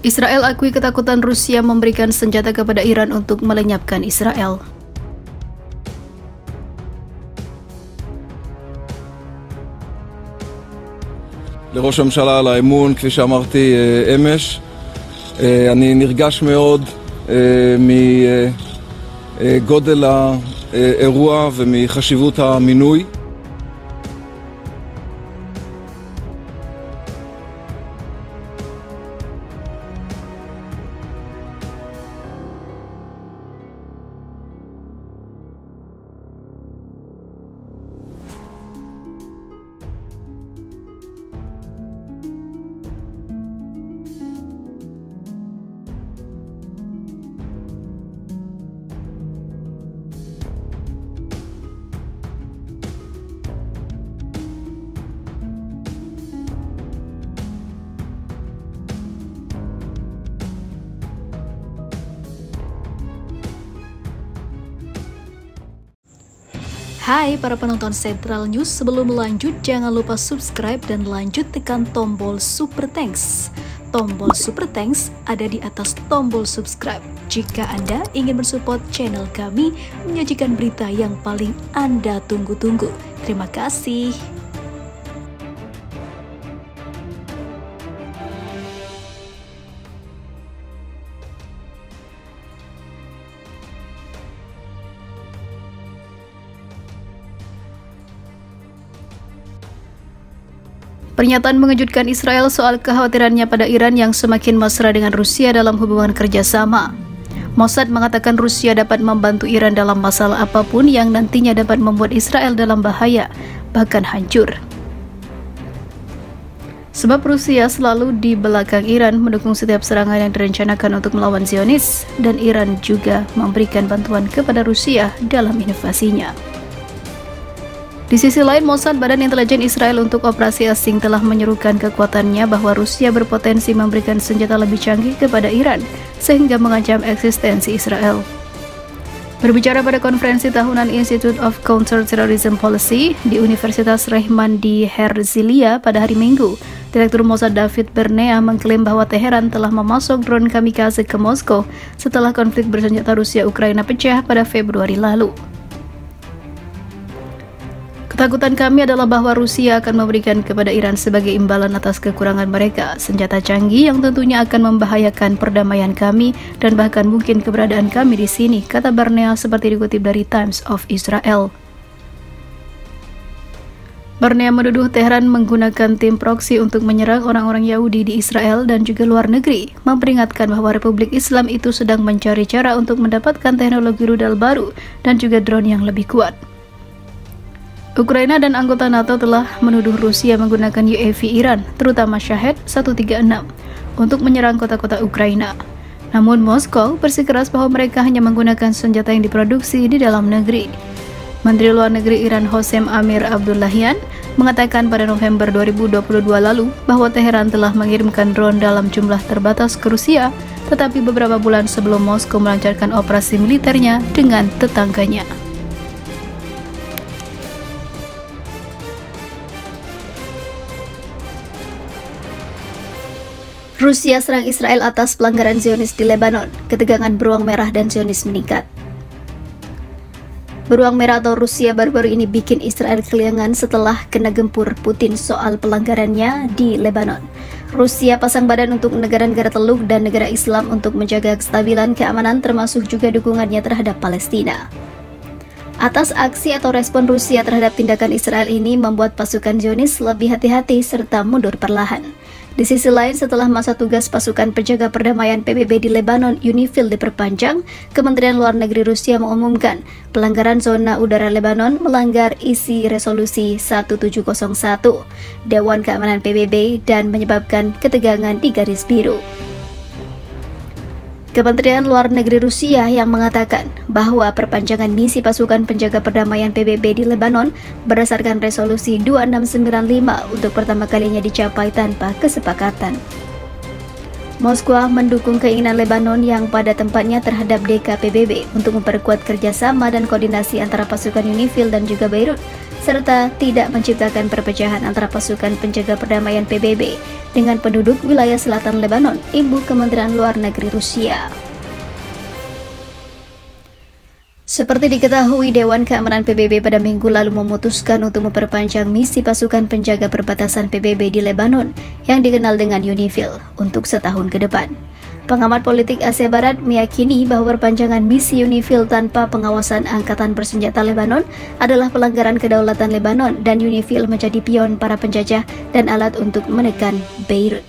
Israel akui ketakutan Rusia memberikan senjata kepada Iran untuk melenyapkan Israel. לראש הממשלה על האמון, כפי שאמרתי אמש, אני נרגש מאוד מגודל האירוע ומחשיבות המינוי. Hai para penonton Sentral News, sebelum lanjut jangan lupa subscribe dan lanjut tekan tombol Super Thanks. Tombol Super Thanks ada di atas tombol subscribe. Jika Anda ingin mensupport channel kami menyajikan berita yang paling Anda tunggu-tunggu. Terima kasih. Pernyataan mengejutkan Israel soal kekhawatirannya pada Iran yang semakin mesra dengan Rusia dalam hubungan kerjasama. Mossad mengatakan Rusia dapat membantu Iran dalam masalah apapun yang nantinya dapat membuat Israel dalam bahaya, bahkan hancur. Sebab Rusia selalu di belakang Iran mendukung setiap serangan yang direncanakan untuk melawan Zionis, dan Iran juga memberikan bantuan kepada Rusia dalam invasinya. Di sisi lain, Mossad, Badan Intelijen Israel untuk Operasi Asing, telah menyerukan kekuatannya bahwa Rusia berpotensi memberikan senjata lebih canggih kepada Iran, sehingga mengancam eksistensi Israel. Berbicara pada konferensi tahunan Institute of Counter-Terrorism Policy di Universitas Rehman di Herzliya pada hari Minggu, Direktur Mossad David Bernea mengklaim bahwa Teheran telah memasok drone kamikaze ke Moskow setelah konflik bersenjata Rusia-Ukraina pecah pada Februari lalu. Ketakutan kami adalah bahwa Rusia akan memberikan kepada Iran sebagai imbalan atas kekurangan mereka senjata canggih yang tentunya akan membahayakan perdamaian kami dan bahkan mungkin keberadaan kami di sini, kata Bernea seperti dikutip dari Times of Israel. Bernea menuduh Teheran menggunakan tim proksi untuk menyerang orang-orang Yahudi di Israel dan juga luar negeri, memperingatkan bahwa Republik Islam itu sedang mencari cara untuk mendapatkan teknologi rudal baru dan juga drone yang lebih kuat. Ukraina dan anggota NATO telah menuduh Rusia menggunakan UAV Iran, terutama Shahed 136, untuk menyerang kota-kota Ukraina. Namun Moskow bersikeras bahwa mereka hanya menggunakan senjata yang diproduksi di dalam negeri. Menteri Luar Negeri Iran Hossein Amir Abdullahian mengatakan pada November 2022 lalu bahwa Teheran telah mengirimkan drone dalam jumlah terbatas ke Rusia, tetapi beberapa bulan sebelum Moskow melancarkan operasi militernya dengan tetangganya. Rusia serang Israel atas pelanggaran Zionis di Lebanon. Ketegangan beruang merah dan Zionis meningkat. Beruang merah atau Rusia baru-baru ini bikin Israel kelingan setelah kena gempur Putin soal pelanggarannya di Lebanon. Rusia pasang badan untuk negara-negara Teluk dan negara Islam untuk menjaga kestabilan keamanan, termasuk juga dukungannya terhadap Palestina. Atas aksi atau respon Rusia terhadap tindakan Israel ini membuat pasukan Zionis lebih hati-hati serta mundur perlahan. Di sisi lain, setelah masa tugas pasukan penjaga perdamaian PBB di Lebanon UNIFIL diperpanjang, Kementerian Luar Negeri Rusia mengumumkan pelanggaran zona udara Lebanon melanggar isi resolusi 1701 Dewan Keamanan PBB dan menyebabkan ketegangan di garis biru. Kementerian Luar Negeri Rusia yang mengatakan bahwa perpanjangan misi pasukan penjaga perdamaian PBB di Lebanon berdasarkan resolusi 2695 untuk pertama kalinya dicapai tanpa kesepakatan. Moskwa mendukung keinginan Lebanon yang pada tempatnya terhadap DKPBB untuk memperkuat kerjasama dan koordinasi antara pasukan UNIFIL dan juga Beirut, serta tidak menciptakan perpecahan antara pasukan penjaga perdamaian PBB dengan penduduk wilayah selatan Lebanon, Ibu Kementerian Luar Negeri Rusia. Seperti diketahui, Dewan Keamanan PBB pada minggu lalu memutuskan untuk memperpanjang misi pasukan penjaga perbatasan PBB di Lebanon yang dikenal dengan UNIFIL untuk setahun ke depan. Pengamat politik Asia Barat meyakini bahwa perpanjangan misi UNIFIL tanpa pengawasan Angkatan Bersenjata Lebanon adalah pelanggaran kedaulatan Lebanon dan UNIFIL menjadi pion para penjajah dan alat untuk menekan Beirut.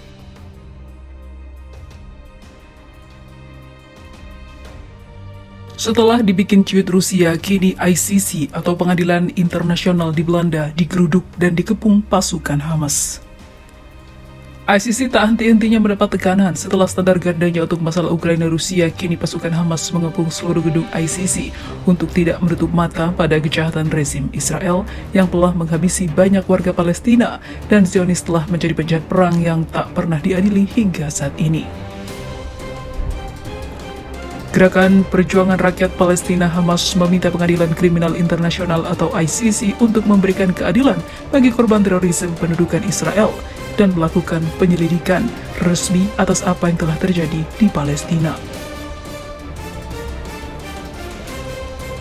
Setelah dibikin ciut Rusia, kini ICC atau Pengadilan Internasional di Belanda digeruduk dan dikepung pasukan Hamas. ICC tak henti-hentinya mendapat tekanan setelah standar gandanya untuk masalah Ukraina-Rusia. Kini pasukan Hamas mengepung seluruh gedung ICC untuk tidak menutup mata pada kejahatan rezim Israel yang telah menghabisi banyak warga Palestina, dan Zionis telah menjadi penjahat perang yang tak pernah diadili hingga saat ini. Gerakan Perjuangan Rakyat Palestina Hamas meminta Pengadilan Kriminal Internasional atau ICC untuk memberikan keadilan bagi korban terorisme pendudukan Israel dan melakukan penyelidikan resmi atas apa yang telah terjadi di Palestina.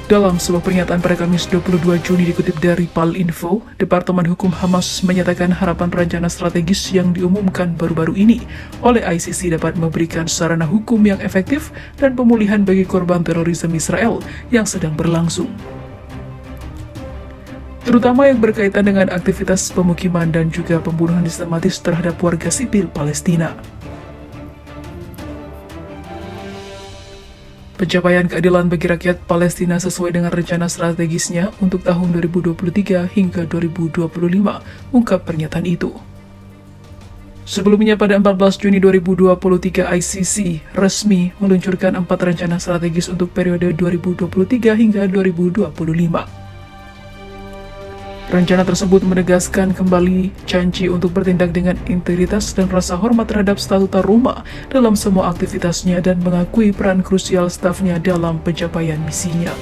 Dalam sebuah pernyataan pada Kamis 22 Juni dikutip dari Palinfo, Departemen Hukum Hamas menyatakan harapan rencana strategis yang diumumkan baru-baru ini oleh ICC dapat memberikan sarana hukum yang efektif dan pemulihan bagi korban terorisme Israel yang sedang berlangsung, terutama yang berkaitan dengan aktivitas pemukiman dan juga pembunuhan sistematis terhadap warga sipil Palestina. Pencapaian keadilan bagi rakyat Palestina sesuai dengan rencana strategisnya untuk tahun 2023 hingga 2025, ungkap pernyataan itu. Sebelumnya pada 14 Juni 2023, ICC resmi meluncurkan 4 rencana strategis untuk periode 2023 hingga 2025. Rencana tersebut menegaskan kembali janji untuk bertindak dengan integritas dan rasa hormat terhadap statuta Roma dalam semua aktivitasnya dan mengakui peran krusial stafnya dalam pencapaian misinya.